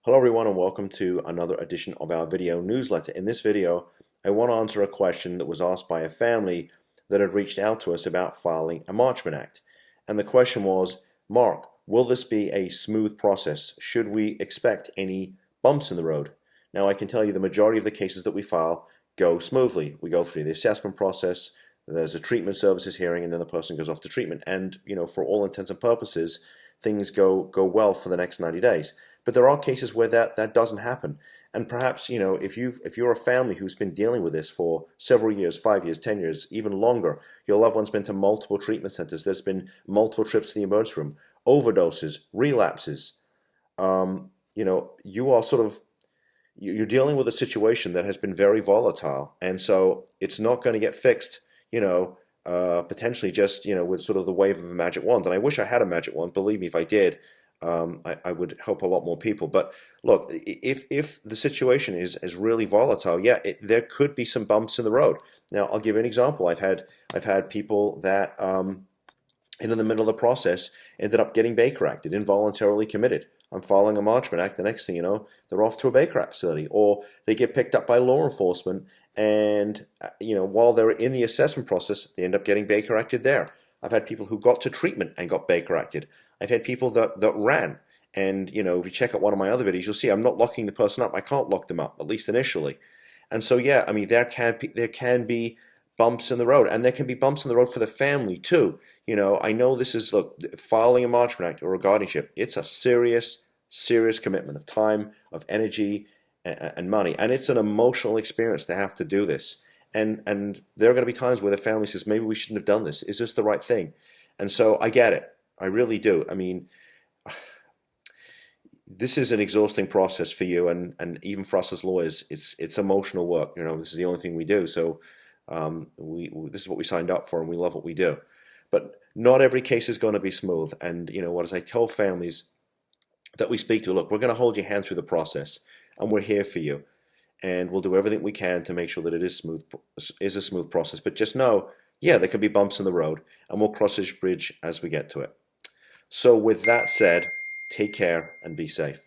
Hello everyone and welcome to another edition of our video newsletter. In this video, I want to answer a question that was asked by a family that had reached out to us about filing a Marchman Act. And the question was, Mark, will this be a smooth process? Should we expect any bumps in the road? Now I can tell you the majority of the cases that we file go smoothly. We go through the assessment process, there's a treatment services hearing, and then the person goes off to treatment. And for all intents and purposes, things go well for the next 90 days. But there are cases where that doesn't happen. And perhaps, if you're a family who's been dealing with this for several years, 5 years, 10 years, even longer, your loved one's been to multiple treatment centers, there's been multiple trips to the emergency room, overdoses, relapses, you are you're dealing with a situation that has been very volatile. And so it's not going to get fixed, potentially just, with sort of the wave of a magic wand. And I wish I had a magic wand. Believe me, if I did, I would help a lot more people. But look, if the situation is really volatile, yeah, there could be some bumps in the road. Now, I'll give you an example. I've had people that in the middle of the process ended up getting Baker Acted, involuntarily committed. I'm filing a Marchman Act. The next thing you know, they're off to a Baker Act facility, or they get picked up by law enforcement, and while they're in the assessment process, they end up getting Baker Acted there. I've had people who got to treatment and got Baker Acted. I've had people that ran, and if you check out one of my other videos, you'll see I'm not locking the person up. I can't lock them up, at least initially. And so yeah, I mean there can be bumps in the road, and there can be bumps in the road for the family too. I know this is, look, filing a Marchman Act or a guardianship. It's a serious commitment of time, of energy, and money, and it's an emotional experience to have to do this. And there are going to be times where the family says, maybe we shouldn't have done this. Is this the right thing? And so I get it. I really do. I mean, this is an exhausting process for you, and even for us as lawyers, it's emotional work. This is the only thing we do. So this is what we signed up for, and we love what we do. But not every case is going to be smooth. And as I tell families that we speak to, look, we're going to hold your hand through the process, and we're here for you. And we'll do everything we can to make sure that it is a smooth process. But just know, yeah, there could be bumps in the road, and we'll cross this bridge as we get to it. So with that said, take care and be safe.